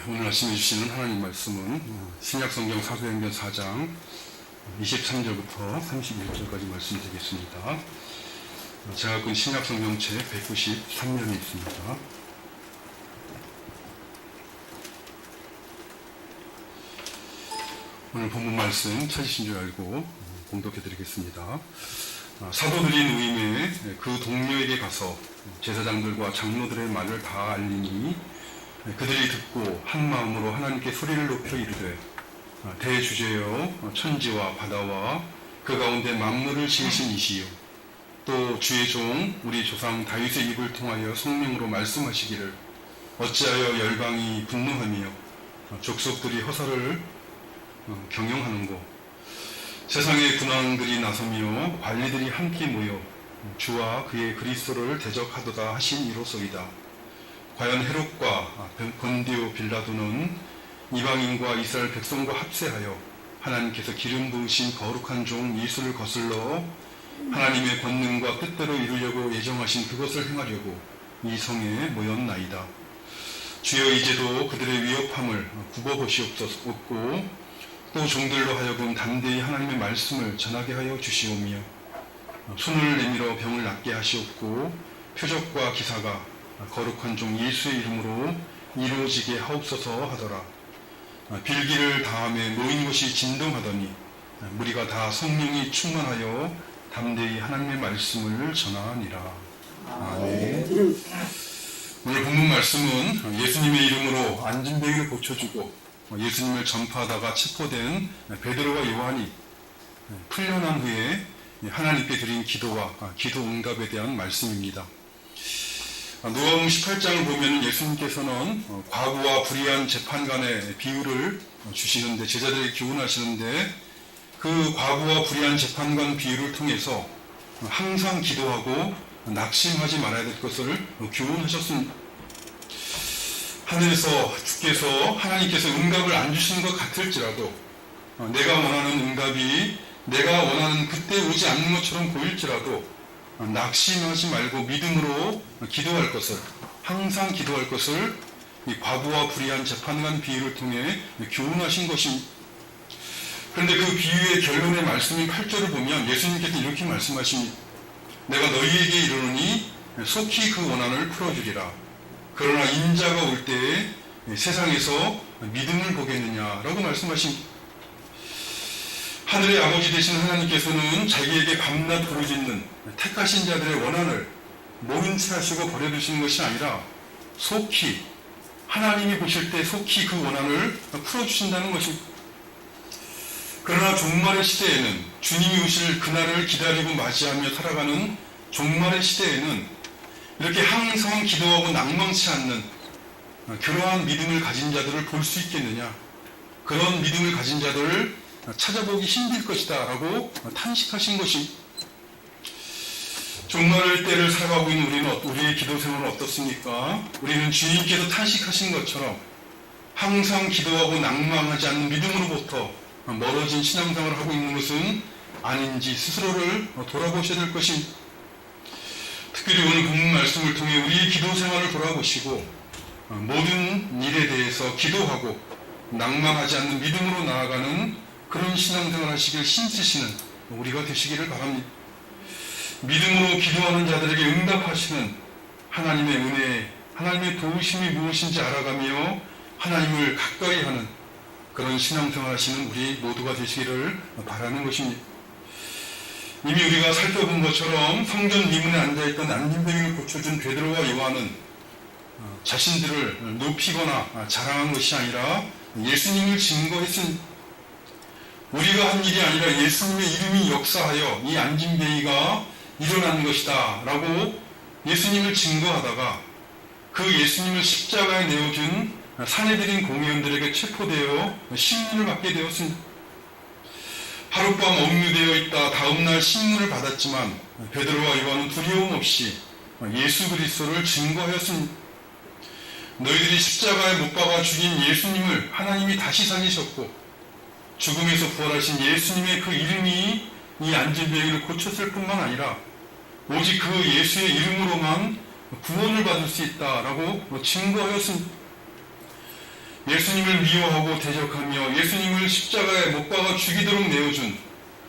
오늘 아침에 주시는 하나님 말씀은 신약성경 사도행전 4장 23절부터 31절까지 말씀드리겠습니다. 제가 갖고 있는 신약성경책 193면에 있습니다. 오늘 본문 말씀 찾으신 줄 알고 공독해 드리겠습니다. 사도들이 노임에 그 동료에게 가서 제사장들과 장로들의 말을 다 알리니 그들이 듣고 한 마음으로 하나님께 소리를 높여 이르되 대주제여 천지와 바다와 그 가운데 만물을 지으신 이시요 또 주의 종 우리 조상 다윗의 입을 통하여 성령으로 말씀하시기를 어찌하여 열방이 분노하며 족속들이 허사를 경영하는고 세상의 군왕들이 나서며 관리들이 함께 모여 주와 그의 그리스도를 대적하도다 하신 이로소이다. 과연 헤롯과 본디오 빌라도는 이방인과 이스라엘 백성과 합세하여 하나님께서 기름 부으신 거룩한 종 예수를 거슬러 하나님의 권능과 뜻대로 이루려고 예정하신 그것을 행하려고 이 성에 모였나이다. 주여 이제도 그들의 위협함을 굽어보시옵고 또 종들로 하여금 담대히 하나님의 말씀을 전하게 하여 주시오며 손을 내밀어 병을 낫게 하시옵고 표적과 기사가 거룩한 종 예수의 이름으로 이루어지게 하옵소서 하더라. 빌기를 다함에 모인 것이 진동하더니 무리가 다 성령이 충만하여 담대히 하나님의 말씀을 전하니라. 아멘. 오늘 본문 말씀은 예수님의 이름으로 안진뱅이를 고쳐주고 예수님을 전파하다가 체포된 베드로와 요한이 풀려난 후에 하나님께 드린 기도와 기도 응답에 대한 말씀입니다. 누가복음 18장을 보면 예수님께서는 과부와 불의한 재판관의 비유를 주시는데 제자들에게 교훈하시는데 그 과부와 불의한 재판관 비유를 통해서 항상 기도하고 낙심하지 말아야 될 것을 교훈하셨습니다. 하늘에서 주께서 하나님께서 응답을 안 주시는 것 같을지라도 내가 원하는 응답이 내가 원하는 그때 오지 않는 것처럼 보일지라도 낙심하지 말고 믿음으로 기도할 것을 항상 기도할 것을 이 과부와 불의한 재판관 비유를 통해 교훈하신 것입니다. 그런데 그 비유의 결론의 말씀인 8절을 보면 예수님께서 이렇게 말씀하십니다. 내가 너희에게 이르노니 속히 그 원한을 풀어주리라. 그러나 인자가 올 때에 세상에서 믿음을 보겠느냐라고 말씀하십니다. 하늘의 아버지 되신 하나님께서는 자기에게 밤낮 부르짖는 택하신 자들의 원한을 모른 채 하시고 버려두시는 것이 아니라 속히 하나님이 보실 때 속히 그 원한을 풀어주신다는 것입니다. 그러나 종말의 시대에는 주님이 오실 그날을 기다리고 맞이하며 살아가는 종말의 시대에는 이렇게 항상 기도하고 낭망치 않는 그러한 믿음을 가진 자들을 볼 수 있겠느냐. 그런 믿음을 가진 자들을 찾아보기 힘들 것이다 라고 탄식하신 것이 종말 때를 살아가고 있는 우리의 기도 생활은 어떻습니까? 우리는 주님께서 탄식하신 것처럼 항상 기도하고 낭망하지 않는 믿음으로부터 멀어진 신앙생활을 하고 있는 것은 아닌지 스스로를 돌아보셔야 될 것입니다. 특별히 오늘 본문 말씀을 통해 우리의 기도 생활을 돌아보시고 모든 일에 대해서 기도하고 낭망하지 않는 믿음으로 나아가는 그런 신앙생활 하시길 힘쓰시는 우리가 되시기를 바랍니다. 믿음으로 기도하는 자들에게 응답하시는 하나님의 은혜, 하나님의 도우심이 무엇인지 알아가며 하나님을 가까이 하는 그런 신앙생활 하시는 우리 모두가 되시기를 바라는 것입니다. 이미 우리가 살펴본 것처럼 성전 미문에 앉아있던 안진뱅이를 고쳐준 베드로와 요한은 자신들을 높이거나 자랑한 것이 아니라 예수님을 증거했습니다. 우리가 한 일이 아니라 예수님의 이름이 역사하여 이 안진뱅이가 일어난 것이다 라고 예수님을 증거하다가 그 예수님을 십자가에 내어준 사내들인 공회원들에게 체포되어 신문을 받게 되었습니다. 하룻밤 억류되어 있다 다음날 신문을 받았지만 베드로와 요한은 두려움 없이 예수 그리스도를 증거하였습니다. 너희들이 십자가에 못 박아 죽인 예수님을 하나님이 다시 살리셨고 죽음에서 부활하신 예수님의 그 이름이 이 안진뱅이를 고쳤을 뿐만 아니라 오직 그 예수의 이름으로만 구원을 받을 수 있다라고 증거하였습니다. 예수님을 미워하고 대적하며 예수님을 십자가에 못 박아 죽이도록 내어준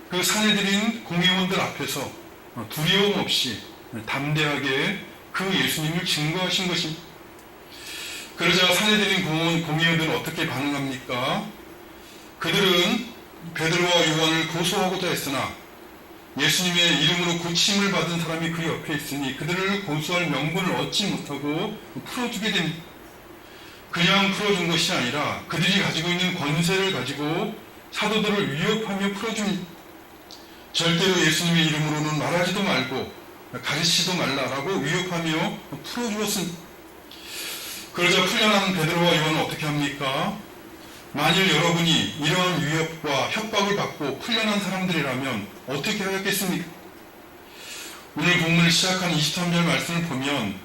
그 사내들인 공회원들 앞에서 두려움 없이 담대하게 그 예수님을 증거하신 것입니다. 그러자 사내들인 공회원들은 어떻게 반응합니까? 그들은 베드로와 요한을 고소하고자 했으나 예수님의 이름으로 고침을 받은 사람이 그 옆에 있으니 그들을 고소할 명분을 얻지 못하고 풀어주게 됩니다. 그냥 풀어준 것이 아니라 그들이 가지고 있는 권세를 가지고 사도들을 위협하며 풀어줍니다. 절대로 예수님의 이름으로는 말하지도 말고 가르치지도 말라라고 위협하며 풀어주었습니다. 그러자 풀려난 베드로와 요한은 어떻게 합니까? 만일 여러분이 이러한 위협과 협박을 받고 풀려난 사람들이라면 어떻게 하였겠습니까? 오늘 본문을 시작한 23절 말씀을 보면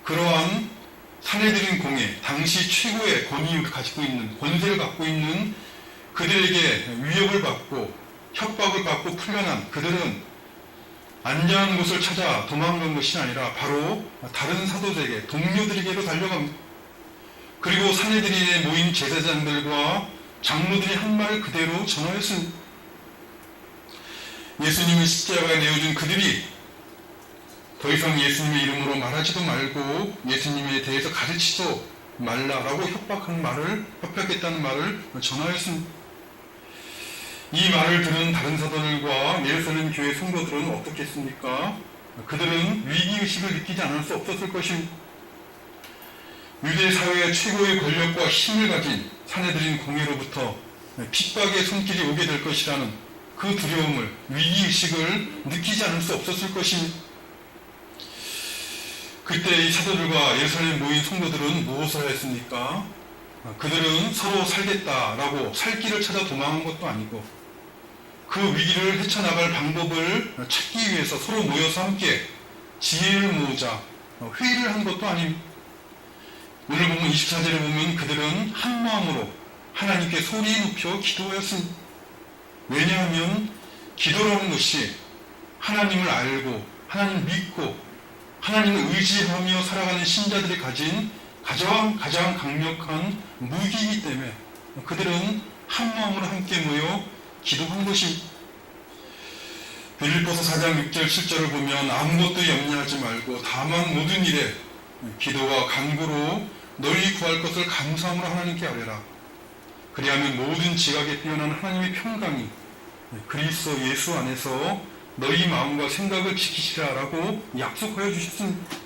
그러한 사내들인 공회, 당시 최고의 권위를 가지고 있는, 권세를 갖고 있는 그들에게 위협을 받고 협박을 받고 풀려난 그들은 안전한 곳을 찾아 도망간 것이 아니라 바로 다른 사도들에게, 동료들에게로 달려갑니다. 그리고 사내들인에 모인 제사장들과 장로들이 한 말을 그대로 전하였습니다. 예수님을 십자가에 내어준 그들이 더 이상 예수님의 이름으로 말하지도 말고 예수님에 대해서 가르치지도 말라라고 협박했다는 말을 전하였습니다. 이 말을 들은 다른 사도들과 예루살렘 교회 성도들은 어떻겠습니까? 그들은 위기의식을 느끼지 않을 수 없었을 것입니다. 유대 사회의 최고의 권력과 힘을 가진 사내들인 공회로부터 핍박의 손길이 오게 될 것이라는 그 두려움을, 위기의식을 느끼지 않을 수 없었을 것입니다. 그때 이 사도들과 예루살렘에 모인 성도들은 무엇을 했습니까? 그들은 서로 살겠다라고 살 길을 찾아 도망한 것도 아니고 그 위기를 헤쳐나갈 방법을 찾기 위해서 서로 모여서 함께 지혜를 모으자 회의를 한 것도 아닙니다. 오늘 보면 24절에 보면 그들은 한 마음으로 하나님께 소리 높여 기도하였습니다. 왜냐하면 기도라는 것이 하나님을 알고 하나님 믿고 하나님을 의지하며 살아가는 신자들이 가진 가장 강력한 무기이기 때문에 그들은 한 마음으로 함께 모여 기도한 것입니다. 빌립보서 4장 6절 7절을 보면 아무것도 염려하지 말고 다만 모든 일에 기도와 간구로 너희 구할 것을 감사함으로 하나님께 아뢰라. 그리하면 모든 지각에 뛰어난 하나님의 평강이 그리스도 예수 안에서 너희 마음과 생각을 지키시라라고 약속하여 주셨습니다.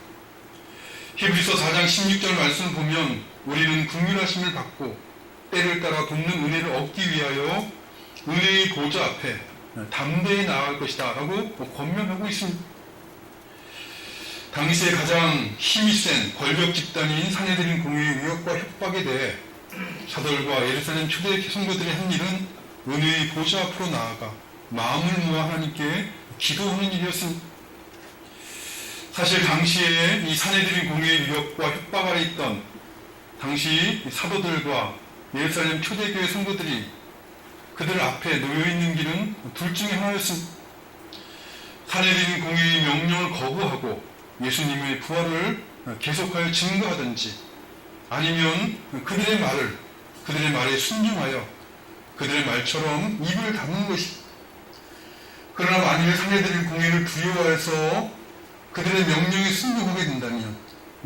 히브리서 4장 16절 말씀을 보면 우리는 긍휼하심을 받고 때를 따라 돕는 은혜를 얻기 위하여 은혜의 보좌 앞에 담대히 나아갈 것이다 라고 권면하고 있습니다. 당시에 가장 힘이 센 권력 집단인 사내들인 공회의 위협과 협박에 대해 사도들과 예루살렘 초대 성도들이 한 일은 은혜의 보좌 앞으로 나아가 마음을 모아 하나님께 기도하는 일이었습니다. 사실 당시에 이 사내들인 공회의 위협과 협박 아래 있던 당시 사도들과 예루살렘 초대교회 성도들이 그들 앞에 놓여있는 길은 둘 중에 하나였습니다. 사내들인 공회의 명령을 거부하고 예수님의 부활을 계속하여 증거하든지 아니면 그들의 말에 순종하여 그들의 말처럼 입을 닫는 것입니다. 그러나 만일 사내들인 공회를 두려워해서 그들의 명령에 순종하게 된다면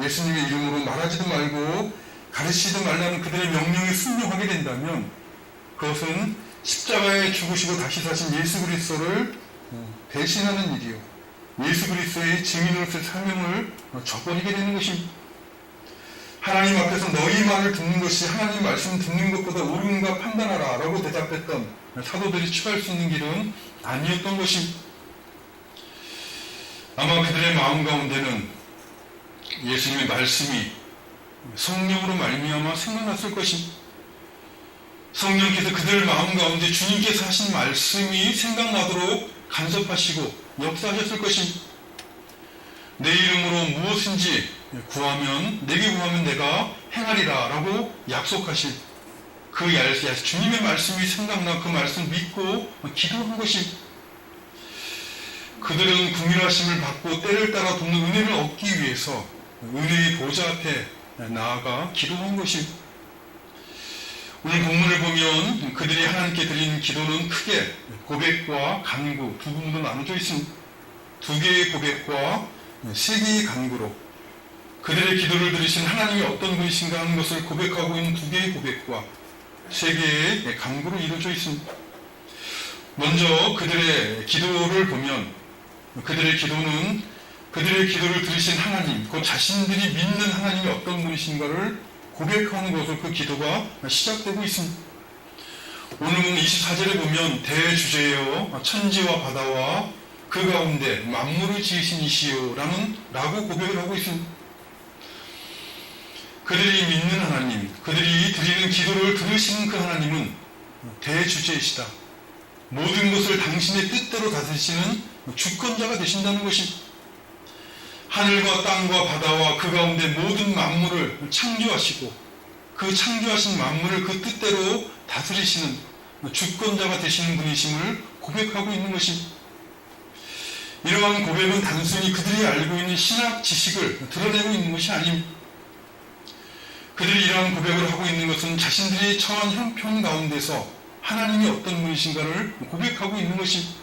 예수님의 이름으로 말하지도 말고 가르치지도 말라는 그들의 명령에 순종하게 된다면 그것은 십자가에 죽으시고 다시 사신 예수 그리스도를 대신하는 일이요 예수 그리스도의 증인으로서의 사명을 저버리게 되는 것입니다. 하나님 앞에서 너희 말을 듣는 것이 하나님 말씀 듣는 것보다 옳은가 판단하라 라고 대답했던 사도들이 취할 수 있는 길은 아니었던 것입니다. 아마 그들의 마음 가운데는 예수님의 말씀이 성령으로 말미암아 생각났을 것입니다. 성령께서 그들 마음 가운데 주님께서 하신 말씀이 생각나도록 간섭하시고 역사하셨을 것입니다. 내 이름으로 무엇인지 내게 구하면 내가 행하리라 라고 약속하신 그 주님의 말씀이 생각나 그 말씀 믿고 기도한 것입니다. 그들은 긍휼하심을 받고 때를 따라 돕는 은혜를 얻기 위해서 은혜의 보좌 앞에 나아가 기도한 것입니다. 오늘 본문을 보면 그들이 하나님께 드린 기도는 크게 고백과 간구 두 부분으로 나눠져 있습니다. 두 개의 고백과 세 개의 간구로 그들의 기도를 들으신 하나님이 어떤 분이신가 하는 것을 고백하고 있는 두 개의 고백과 세 개의 간구로 이루어져 있습니다. 먼저 그들의 기도를 보면 그들의 기도는 그들의 기도를 들으신 하나님, 그 자신들이 믿는 하나님이 어떤 분이신가를 고백하는 것으로 그 기도가 시작되고 있습니다. 오늘 24절에 보면 대주제여 천지와 바다와 그 가운데 만물을 지으신 이시여 라고 고백을 하고 있습니다. 그들이 믿는 하나님, 그들이 드리는 기도를 들으시는 그 하나님은 대주제이시다. 모든 것을 당신의 뜻대로 다스리시는 주권자가 되신다는 것입니다. 하늘과 땅과 바다와 그 가운데 모든 만물을 창조하시고 그 창조하신 만물을 그 뜻대로 다스리시는 주권자가 되시는 분이심을 고백하고 있는 것입니다. 이러한 고백은 단순히 그들이 알고 있는 신학 지식을 드러내고 있는 것이 아닙니다. 그들이 이러한 고백을 하고 있는 것은 자신들이 처한 형편 가운데서 하나님이 어떤 분이신가를 고백하고 있는 것입니다.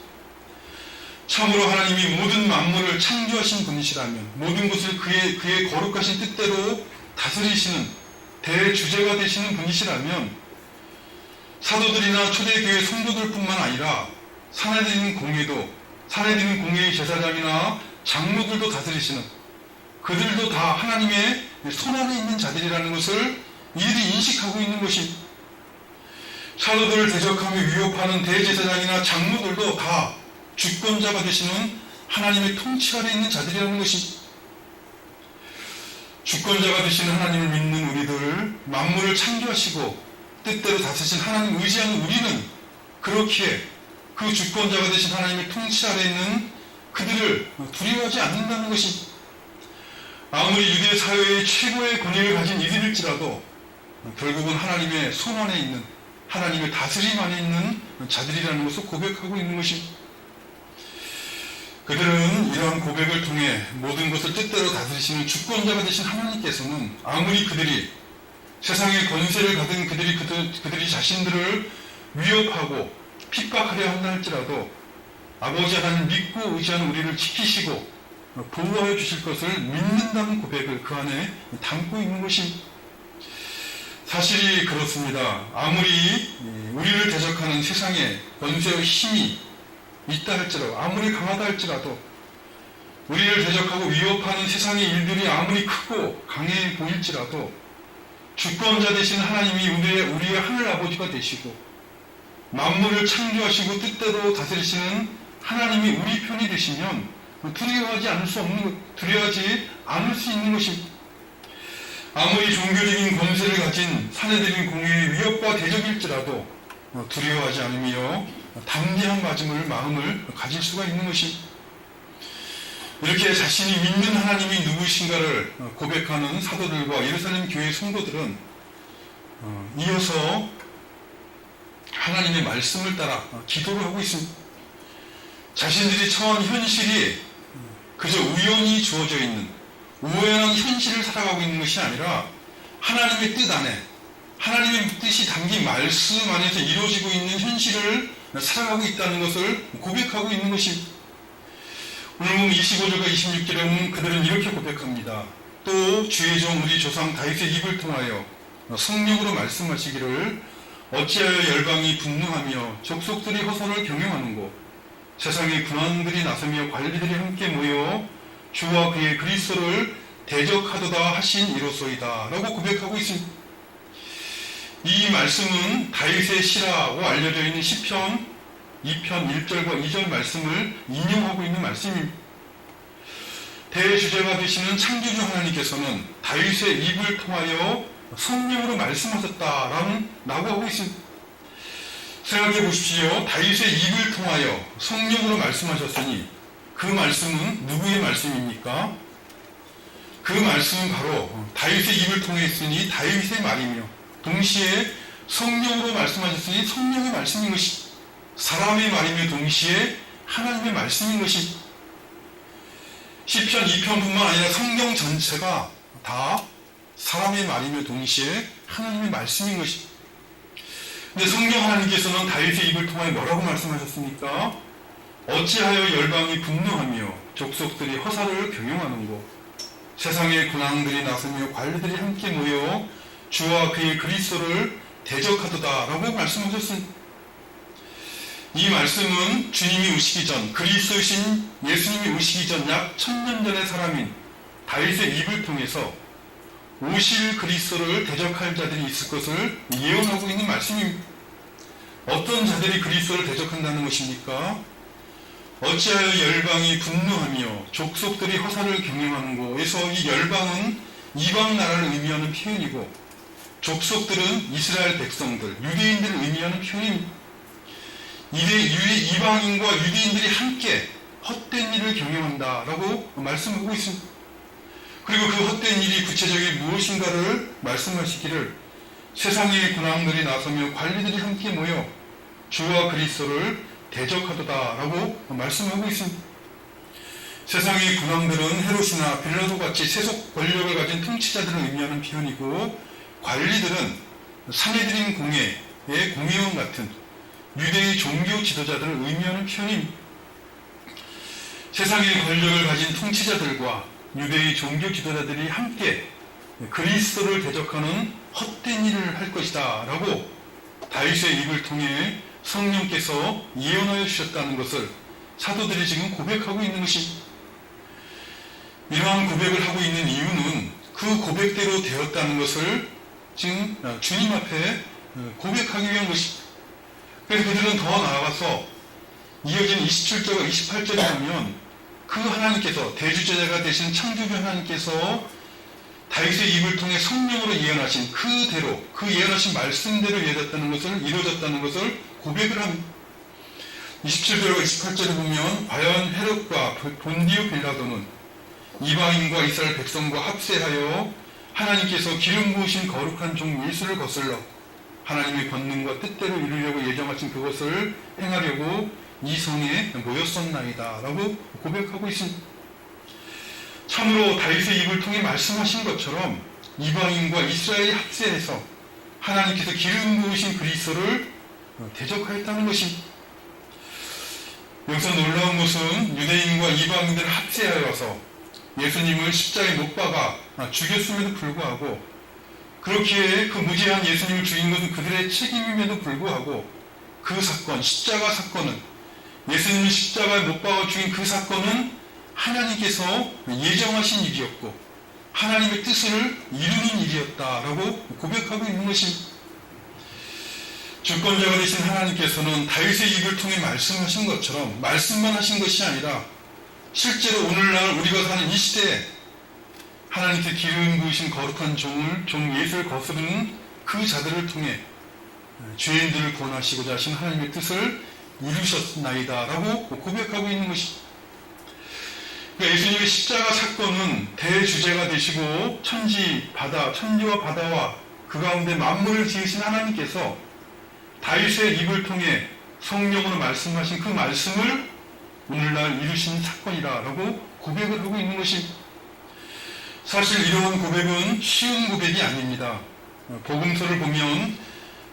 참으로 하나님이 모든 만물을 창조하신 분이시라면 모든 것을 그의 거룩하신 뜻대로 다스리시는 대주제가 되시는 분이시라면 사도들이나 초대교회 성도들뿐만 아니라 사내들인 공회의 제사장이나 장로들도 다스리시는 그들도 다 하나님의 손 안에 있는 자들이라는 것을 이들이 인식하고 있는 것입니다. 사도들을 대적하며 위협하는 대제사장이나 장로들도 다 주권자가 되시는 하나님의 통치 아래 있는 자들이라는 것입니다. 주권자가 되시는 하나님을 믿는 우리들, 만물을 창조하시고 뜻대로 다스리신 하나님 의지하는 우리는 그렇기에 그 주권자가 되신 하나님의 통치 아래 있는 그들을 두려워하지 않는다는 것입니다. 아무리 유대 사회의 최고의 권위를 가진 이들일지라도 결국은 하나님의 손 안에 있는 하나님의 다스림 안에 있는 자들이라는 것을 고백하고 있는 것입니다. 그들은 이러한 고백을 통해 모든 것을 뜻대로 다스리시는 주권자가 되신 하나님께서는 아무리 그들이 세상의 권세를 가진 그들이 자신들을 위협하고 핍박하려 한다 할지라도 아버지 하나님 믿고 의지하는 우리를 지키시고 보호하여 주실 것을 믿는다는 고백을 그 안에 담고 있는 것입니다. 사실이 그렇습니다. 아무리 우리를 대적하는 세상의 권세의 힘이 있다 할지라도 아무리 강하다 할지라도 우리를 대적하고 위협하는 세상의 일들이 아무리 크고 강해 보일지라도 주권자 되신 하나님이 우리의 하늘 아버지가 되시고 만물을 창조하시고 뜻대로 다스리시는 하나님이 우리 편이 되시면 두려워하지 않을 수 있는 것입니다. 아무리 종교적인 권세를 가진 사내들인 공회의 위협과 대적일지라도 두려워하지 않으며 담대한 마음을 가질 수가 있는 것입니다. 이렇게 자신이 믿는 하나님이 누구신가를 고백하는 사도들과 예루살렘 교회 성도들은 이어서 하나님의 말씀을 따라 기도를 하고 있습니다. 자신들이 처한 현실이 그저 우연히 주어져 있는 우연한 현실을 살아가고 있는 것이 아니라 하나님의 뜻 안에 하나님의 뜻이 담긴 말씀 안에서 이루어지고 있는 현실을 살아가고 있다는 것을 고백하고 있는 것입니다. 오늘 25절과 26절에 보면 그들은 이렇게 고백합니다. 또 주의 종 우리 조상 다윗의 입을 통하여 성령으로 말씀하시기를 어찌하여 열방이 분노하며 족속들이 허선을 경영하는고 세상의 군왕들이 나서며 관리들이 함께 모여 주와 그의 그리스도를 대적하도다 하신 이로소이다 라고 고백하고 있습니다. 이 말씀은 다윗의 시라고 알려져 있는 시편 2편 1절과 2절 말씀을 인용하고 있는 말씀입니다. 대주제가 되시는 창조주 하나님께서는 다윗의 입을 통하여 성령으로 말씀하셨다라고 하고 있습니다. 생각해 보십시오. 다윗의 입을 통하여 성령으로 말씀하셨으니 그 말씀은 누구의 말씀입니까? 그 말씀은 바로 다윗의 입을 통해 있으니 다윗의 말이며 동시에 성령으로 말씀하셨으니 성령의 말씀인 것이 사람의 말이며 동시에 하나님의 말씀인 것이 시편 2편뿐만 아니라 성경 전체가 다 사람의 말이며 동시에 하나님의 말씀인 것이 근데 성령 하나님께서는 다윗의 입을 통하여 뭐라고 말씀하셨습니까? 어찌하여 열방이 분노하며 족속들이 허사를 경영하는고 세상의 군왕들이 나서며 관리들이 함께 모여 주와 그의 그리스도를 대적하도다 라고 말씀하셨습니다. 이 말씀은 주님이 오시기 전, 그리스도이신 예수님이 오시기 전 약 1000년 전의 사람인 다윗의 입을 통해서 오실 그리스도를 대적할 자들이 있을 것을 예언하고 있는 말씀입니다. 어떤 자들이 그리스도를 대적한다는 것입니까? 어찌하여 열방이 분노하며 족속들이 허사를 경영하는 곳에서 이 열방은 이방 나라를 의미하는 표현이고 족속들은 이스라엘 백성들, 유대인들을 의미하는 표현입니다. 이방인과 유대인들이 함께 헛된 일을 경영한다라고 말씀하고 있습니다. 그리고 그 헛된 일이 구체적인 무엇인가를 말씀하시기를 세상의 군왕들이 나서며 관리들이 함께 모여 주와 그리스도를 대적하도다라고 말씀하고 있습니다. 세상의 군왕들은 헤롯이나 빌라도 같이 세속 권력을 가진 통치자들을 의미하는 표현이고 관리들은 사내들인 공회의 공회원 같은 유대의 종교 지도자들을 의미하는 표현입니다. 세상의 권력을 가진 통치자들과 유대의 종교 지도자들이 함께 그리스도를 대적하는 헛된 일을 할 것이다 라고 다윗의 입을 통해 성령께서 예언하여 주셨다는 것을 사도들이 지금 고백하고 있는 것입니다. 이러한 고백을 하고 있는 이유는 그 고백대로 되었다는 것을 지금 주님 앞에 고백하기 위한 것입니다. 그래서 그들은 더 나아가서 이어진 27절과 28절에 보면 그 하나님께서 대주제자가 되신 창조주 하나님께서 다윗의 입을 통해 성령으로 예언하신 그대로 그 예언하신 말씀대로 이루어졌다는 것을 고백을 합니다. 27절과 28절에 보면 과연 헤롯과 본디오 빌라도는 이방인과 이스라엘 백성과 합세하여 하나님께서 기름 부으신 거룩한 종 예수를 거슬러 하나님의 권능과 뜻대로 이루려고 예정하신 그것을 행하려고 이 성에 모였었나이다 라고 고백하고 있습니다. 참으로 다윗의 입을 통해 말씀하신 것처럼 이방인과 이스라엘이 합세해서 하나님께서 기름 부으신 그리스도를 대적하였다는 것입니다. 여기서 놀라운 것은 유대인과 이방인들을 합세하여서 예수님을 십자가에 못 박아 죽였음에도 불구하고 그렇기에 그 무지한 예수님을 죽인 것은 그들의 책임임에도 불구하고 그 사건, 십자가 사건은 예수님이 십자가에 못 박아 죽인 그 사건은 하나님께서 예정하신 일이었고 하나님의 뜻을 이루는 일이었다라고 고백하고 있는 것입니다. 주권자가 되신 하나님께서는 다윗의 입을 통해 말씀하신 것처럼 말씀만 하신 것이 아니라 실제로 오늘날 우리가 사는 이 시대에 하나님께 기름 부으신 거룩한 종 예수를 거스르는 그 자들을 통해 죄인들을 구원하시고자 하신 하나님의 뜻을 이루셨나이다 라고 고백하고 있는 것입니다. 그러니까 예수님의 십자가 사건은 대주제가 되시고 천지와 바다와 그 가운데 만물을 지으신 하나님께서 다윗의 입을 통해 성령으로 말씀하신 그 말씀을 오늘날 이루신 사건이라고 고백을 하고 있는 것입니다. 사실 이러한 고백은 쉬운 고백이 아닙니다. 복음서를 보면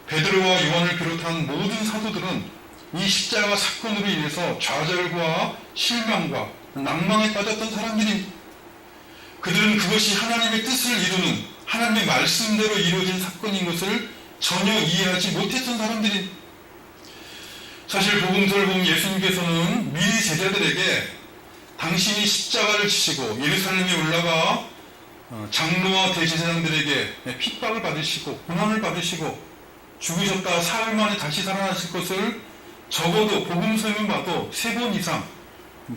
베드로와 요한을 비롯한 모든 사도들은 이 십자가 사건으로 인해서 좌절과 실망과 낭망에 빠졌던 사람들입니다. 그들은 그것이 하나님의 뜻을 이루는 하나님의 말씀대로 이루어진 사건인 것을 전혀 이해하지 못했던 사람들입니다. 사실 복음서를 보면 예수님께서는 미리 제자들에게 당신이 십자가를 지시고 예루살렘에 올라가 장로와 대제사장들에게 핍박을 받으시고 고난을 받으시고 죽으셨다 사흘 만에 다시 살아나실 것을 적어도 복음서에만 봐도 3번 이상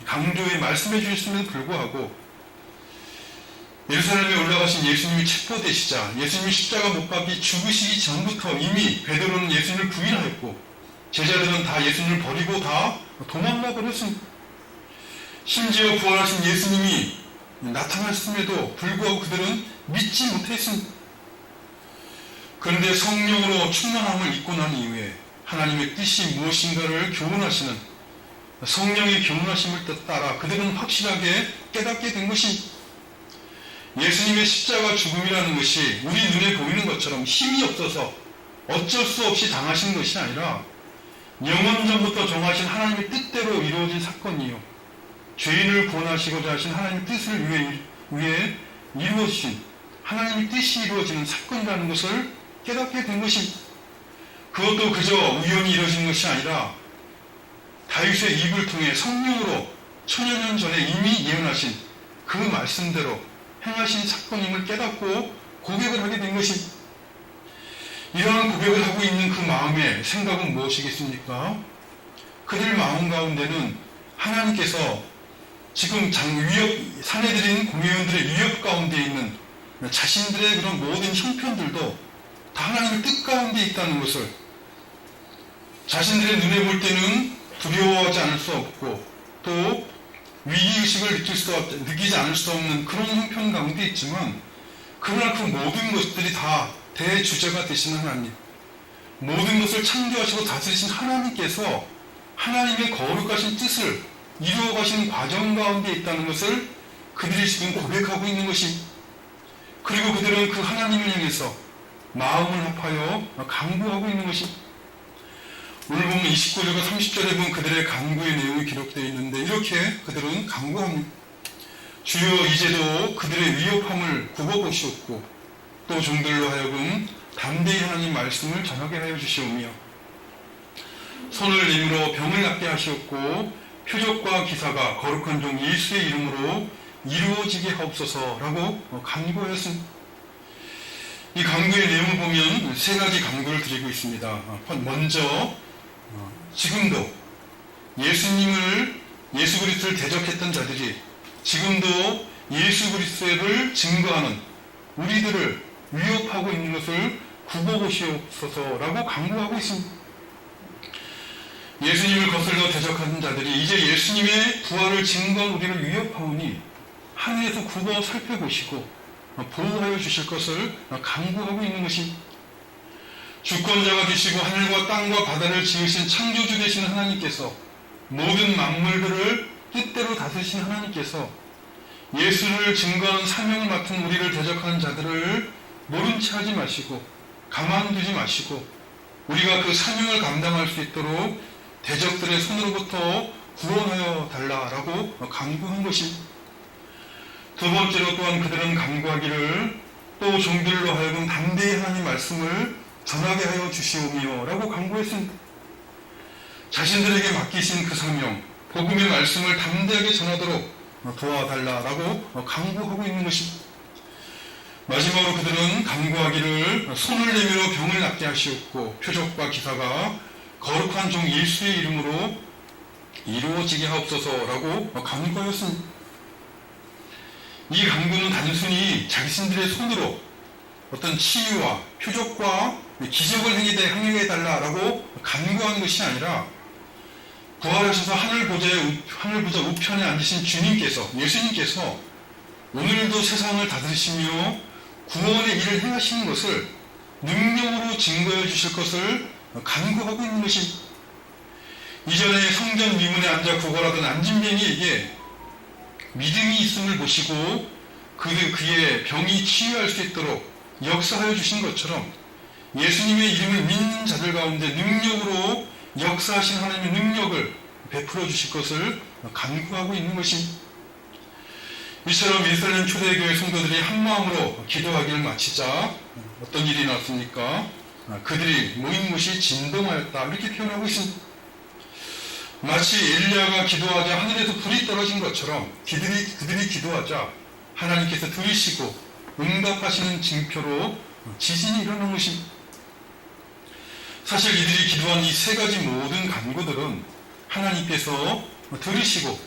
강조해 말씀해 주셨음에도 불구하고 예루살렘에 올라가신 예수님이 체포되시자 예수님이 십자가 못 박이 죽으시기 전부터 이미 베드로는 예수님을 부인하였고 제자들은 다 예수님을 버리고 다 도망가 버렸습니다. 심지어 부활하신 예수님이 나타났음에도 불구하고 그들은 믿지 못했습니다. 그런데 성령으로 충만함을 입고 난 이후에 하나님의 뜻이 무엇인가를 교훈하시는 성령의 교훈하심을 따라 그들은 확실하게 깨닫게 된 것입니다. 예수님의 십자가 죽음이라는 것이 우리 눈에 보이는 것처럼 힘이 없어서 어쩔 수 없이 당하신 것이 아니라 영원전부터 정하신 하나님의 뜻대로 이루어진 사건이요, 죄인을 구원하시고자 하신 하나님의 뜻을 위해 이루어진 하나님의 뜻이 이루어지는 사건이라는 것을 깨닫게 된 것입니다. 그것도 그저 우연히 이루어진 것이 아니라 다윗의 입을 통해 성령으로 천여년 전에 이미 예언하신 그 말씀대로 행하신 사건임을 깨닫고 고백을 하게 된 것입니다. 이러한 고백을 하고 있는 그 마음의 생각은 무엇이겠습니까? 그들 마음 가운데는 하나님께서 지금 사내들인 공회원들의 위협 가운데 있는 자신들의 그런 모든 형편들도 다 하나님의 뜻 가운데 있다는 것을, 자신들의 눈에 볼 때는 두려워하지 않을 수 없고 또 위기의식을 느끼지 않을 수 없는 그런 형편 가운데 있지만, 그러나 그 모든 것들이 다 대주제가 되시는 하나님, 모든 것을 창조하시고 다스리신 하나님께서 하나님의 거룩하신 뜻을 이루어가시는 과정 가운데 있다는 것을 그들이 지금 고백하고 있는 것입니다. 그리고 그들은 그 하나님을 향해서 마음을 합하여 간구하고 있는 것입니다. 오늘 보면 29절과 30절에 보면 그들의 간구의 내용이 기록되어 있는데, 이렇게 그들은 간구합니다. 주여, 이제도 그들의 위협함을 굽어보시옵고 또 종들로 하여금 담대히 하나님 말씀을 전하게 하여 주시오며 손을 내밀어 병을 낫게 하시옵고 표적과 기사가 거룩한 종 예수의 이름으로 이루어지게 하옵소서라고 간구하였습니다. 이 간구의 내용을 보면 세 가지 간구를 드리고 있습니다. 먼저 지금도 예수 그리스도를 대적했던 자들이 지금도 예수 그리스도를 증거하는 우리들을 위협하고 있는 것을 굽어보시옵소서라고 간구하고 있습니다. 예수님을 거슬러 대적하는 자들이 이제 예수님의 부활을 증거한 우리를 위협하오니 하늘에서 굽어 살펴보시고 보호하여 주실 것을 간구하고 있는 것입니다. 주권자가 되시고 하늘과 땅과 바다를 지으신 창조주 되신 하나님께서, 모든 만물들을 뜻대로 다스리신 하나님께서 예수를 증거하는 사명을 맡은 우리를 대적하는 자들을 모른 채 하지 마시고 가만두지 마시고 우리가 그 사명을 감당할 수 있도록 대적들의 손으로부터 구원하여 달라라고 간구한 것입니다. 두 번째로 또한 그들은 간구하기를 또 종들로 하여금 담대히 하나님 말씀을 전하게 하여 주시오며 라고 간구했습니다. 자신들에게 맡기신 그 사명, 복음의 말씀을 담대하게 전하도록 도와달라라고 간구하고 있는 것입니다. 마지막으로 그들은 간구하기를 손을 내밀어 병을 낫게 하시옵고 표적과 기사가 거룩한 종 예수의 이름으로 이루어지게 하옵소서라고 간구하였습니다. 이 간구는 단순히 자신들의 손으로 어떤 치유와 표적과 기적을 행해 달라라고 간구하는 것이 아니라, 부활하셔서 하늘 보좌 우편에 앉으신 주님께서, 예수님께서 오늘도 세상을 다스리시며 구원의 일을 행하시는 것을 능력으로 증거해 주실 것을 간구하고 있는 것입니다. 이전에 성전 미문에 앉아 구걸하던 안진뱅이에게 믿음이 있음을 보시고 그의 병이 치유할 수 있도록 역사하여 주신 것처럼, 예수님의 이름을 믿는 자들 가운데 능력으로 역사하신 하나님의 능력을 베풀어 주실 것을 간구하고 있는 것입니다. 이처럼 예루살렘 초대교회 성도들이 한마음으로 기도하기를 마치자 어떤 일이 났습니까? 그들이 모인 곳이 진동하였다, 이렇게 표현하고 있습니다. 마치 엘리야가 기도하자 하늘에서 불이 떨어진 것처럼 그들이 기도하자 하나님께서 들으시고 응답하시는 징표로 지진이 일어난 것입니다. 사실 이들이 기도한 이 세 가지 모든 간구들은 하나님께서 들으시고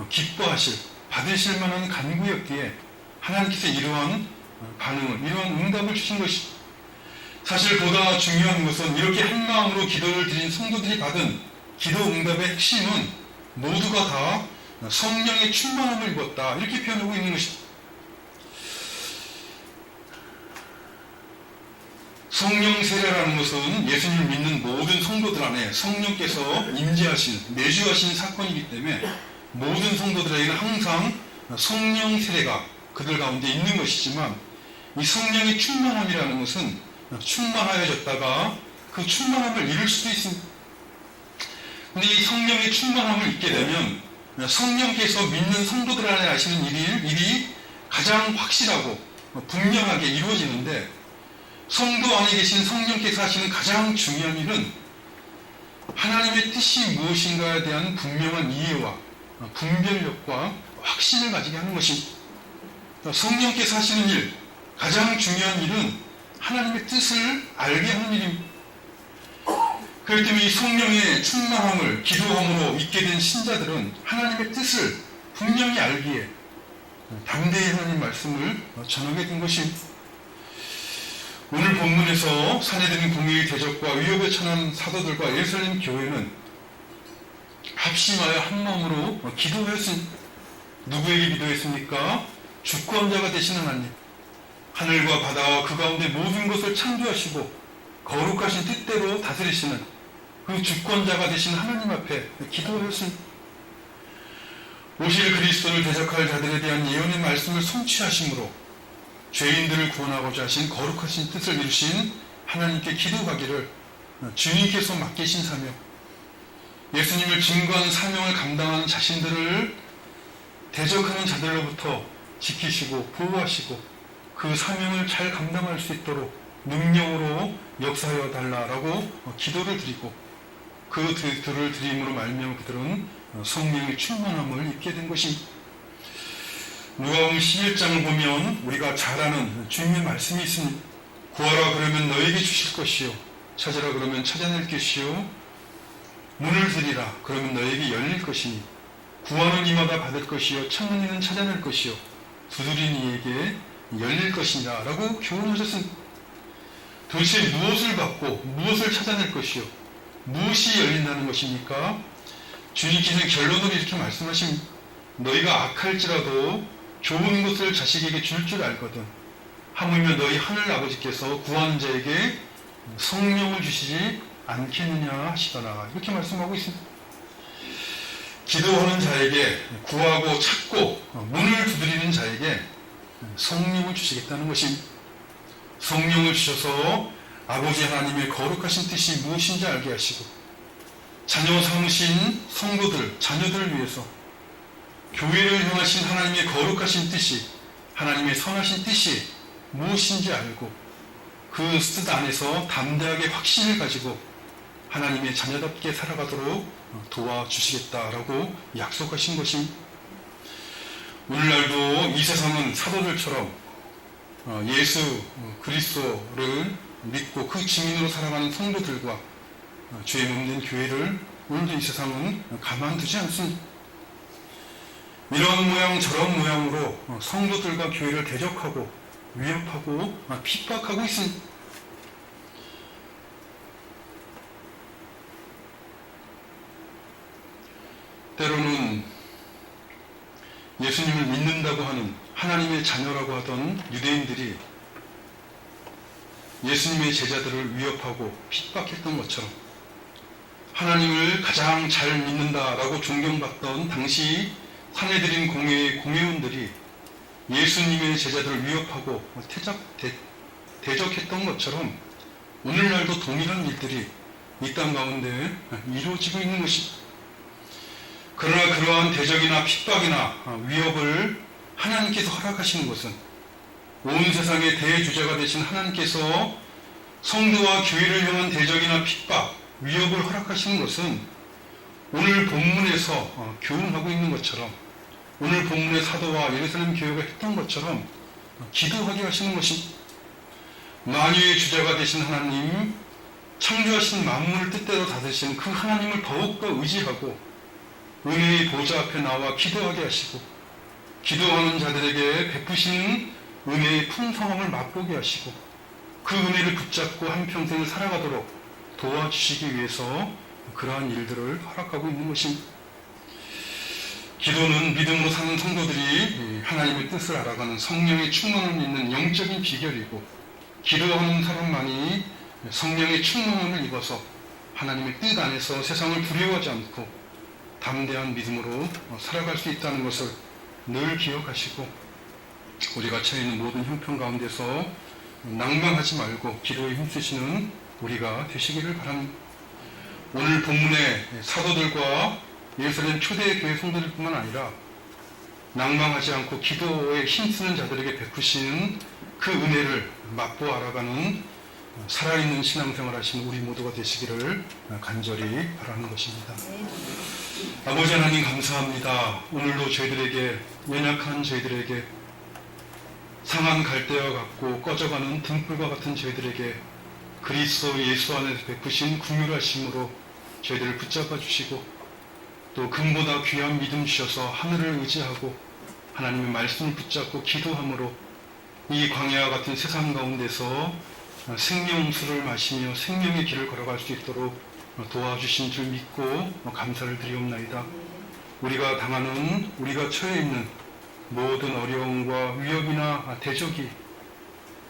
기뻐하실, 받으실 만한 간구였기에 하나님께서 이러한 반응을, 이러한 응답을 주신 것입니다. 사실 보다 중요한 것은 이렇게 한 마음으로 기도를 드린 성도들이 받은 기도 응답의 핵심은 모두가 다 성령의 충만함을 입었다, 이렇게 표현하고 있는 것입니다. 성령 세례라는 것은 예수님을 믿는 모든 성도들 안에 성령께서 임재하신, 내주하신 사건이기 때문에 모든 성도들에게는 항상 성령 세례가 그들 가운데 있는 것이지만, 이 성령의 충만함이라는 것은 충만하여졌다가 그 충만함을 잃을 수도 있습니다. 근데 이 성령의 충만함을 잊게 되면 성령께서 믿는 성도들 안에 하시는 일이 가장 확실하고 분명하게 이루어지는데, 성도 안에 계신 성령께서 하시는 가장 중요한 일은 하나님의 뜻이 무엇인가에 대한 분명한 이해와 분별력과 확신을 가지게 하는 것입니다. 성령께서 하시는 일, 가장 중요한 일은 하나님의 뜻을 알게 하는 일입니다. 그렇기 때문에 이 성령의 충만함을 기도함으로 잊게 된 신자들은 하나님의 뜻을 분명히 알기에 담대히 하나님 말씀을 전하게 된 것입니다. 오늘 본문에서 사내들인 공의의 대적과 위협에 처한 사도들과 예루살렘 교회는 합심하여 한 마음으로 기도하였습니다. 누구에게 기도했습니까? 주권자가 되신 하나님, 하늘과 바다와 그 가운데 모든 것을 창조하시고 거룩하신 뜻대로 다스리시는 그 주권자가 되신 하나님 앞에 기도하였습니다. 오실 그리스도를 대적할 자들에 대한 예언의 말씀을 성취하심으로 죄인들을 구원하고자 하신 거룩하신 뜻을 이루신 하나님께 기도하기를 주님께서 맡기신 사명, 예수님을 증거하는 사명을 감당하는 자신들을 대적하는 자들로부터 지키시고 보호하시고 그 사명을 잘 감당할 수 있도록 능력으로 역사하여 달라라고 기도를 드리고, 그 들을 드림으로 말미암아 그들은 성령의 충만함을 입게 된 것입니다. 누가복음 11장을 보면 우리가 잘 아는 주님의 말씀이 있습니다. 구하라 그러면 너에게 주실 것이요, 찾으라 그러면 찾아낼 것이요, 문을 들이라 그러면 너에게 열릴 것이니 구하는 이마다 받을 것이요, 찾는 이는 찾아낼 것이요, 두드린 이에게 열릴 것이냐 라고 교훈하셨습니다. 도대체 무엇을 받고 무엇을 찾아낼 것이요, 무엇이 열린다는 것입니까? 주님께서는 결론을 이렇게 말씀하십니다. 너희가 악할지라도 좋은 것을 자식에게 줄 줄 알거든 하물며 너희 하늘 아버지께서 구하는 자에게 성령을 주시지 않겠느냐 하시더라, 이렇게 말씀하고 있습니다. 기도하는 자에게, 구하고 찾고 문을 두드리는 자에게 성령을 주시겠다는 것입니다. 성령을 주셔서 아버지 하나님의 거룩하신 뜻이 무엇인지 알게 하시고, 자녀 삼으신 성도들, 자녀들을 위해서 교회를 향하신 하나님의 거룩하신 뜻이, 하나님의 선하신 뜻이 무엇인지 알고 그 뜻 안에서 담대하게 확신을 가지고 하나님의 자녀답게 살아가도록 도와주시겠다라고 약속하신 것입니다. 오늘날도 이 세상은 사도들처럼 예수 그리스도를 믿고 그 증인으로 살아가는 성도들과 죄 없는 교회를 오늘도 이 세상은 가만두지 않습니다. 이런 모양 저런 모양으로 성도들과 교회를 대적하고 위협하고 핍박하고 있습니다. 때로는 예수님을 믿는다고 하는 하나님의 자녀라고 하던 유대인들이 예수님의 제자들을 위협하고 핍박했던 것처럼, 하나님을 가장 잘 믿는다라고 존경받던 당시 사내들인 공회의 공회원들이 예수님의 제자들을 위협하고 대적했던 것처럼 오늘날도 동일한 일들이 이 땅 가운데 이루어지고 있는 것입니다. 그러나 그러한 대적이나 핍박이나 위협을 하나님께서 허락하시는 것은, 온 세상의 대주자가 되신 하나님께서 성도와 교회를 향한 대적이나 핍박, 위협을 허락하시는 것은 오늘 본문에서 교훈하고 있는 것처럼, 오늘 본문의 사도와 예루살렘 교회가 했던 것처럼 기도하게 하시는 것입니다. 만유의 주자가 되신 하나님, 창조하신 만물을 뜻대로 다스리시는 그 하나님을 더욱더 의지하고 은혜의 보좌 앞에 나와 기도하게 하시고, 기도하는 자들에게 베푸시는 은혜의 풍성함을 맛보게 하시고, 그 은혜를 붙잡고 한평생을 살아가도록 도와주시기 위해서 그러한 일들을 허락하고 있는 것입니다. 기도는 믿음으로 사는 성도들이 하나님의 뜻을 알아가는 성령의 충만함을 있는 영적인 비결이고, 기도하는 사람만이 성령의 충만함을 입어서 하나님의 뜻 안에서 세상을 두려워하지 않고 담대한 믿음으로 살아갈 수 있다는 것을 늘 기억하시고, 우리가 처해 있는 모든 형편 가운데서 낭망하지 말고 기도에 힘쓰시는 우리가 되시기를 바랍니다. 오늘 본문의 사도들과 예루살렘 초대교회 성도들뿐만 아니라 낭망하지 않고 기도에 힘쓰는 자들에게 베푸시는 그 은혜를 맛보 알아가는 살아있는 신앙생활 하시는 우리 모두가 되시기를 간절히 바라는 것입니다. 아버지 하나님 감사합니다. 오늘도 저희들에게, 연약한 저희들에게, 상한 갈대와 같고 꺼져가는 등불과 같은 저희들에게 그리스도 예수 안에서 베푸신 긍휼하심으로 저희들을 붙잡아 주시고, 또 금보다 귀한 믿음 주셔서 하늘을 의지하고 하나님의 말씀을 붙잡고 기도함으로 이 광야와 같은 세상 가운데서 생명수를 마시며 생명의 길을 걸어갈 수 있도록 도와주신 줄 믿고 감사를 드리옵나이다. 우리가 당하는, 우리가 처해 있는 모든 어려움과 위협이나 대적이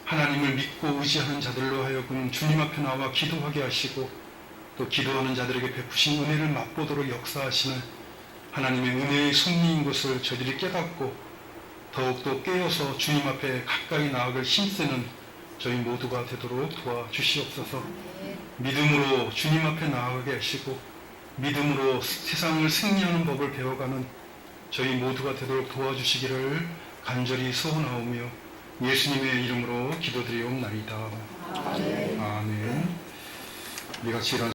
하나님을 믿고 의지하는 자들로 하여금 주님 앞에 나와 기도하게 하시고, 또 기도하는 자들에게 베푸신 은혜를 맛보도록 역사하시는 하나님의 은혜의 섭리인 것을 저희들이 깨닫고 더욱더 깨어서 주님 앞에 가까이 나아갈 힘쓰는 저희 모두가 되도록 도와주시옵소서. 믿음으로 주님 앞에 나아가게 하시고 믿음으로 세상을 승리하는 법을 배워가는 저희 모두가 되도록 도와주시기를 간절히 소원하오며 예수님의 이름으로 기도드리옵나이다. 아멘. 우리 같이 일어나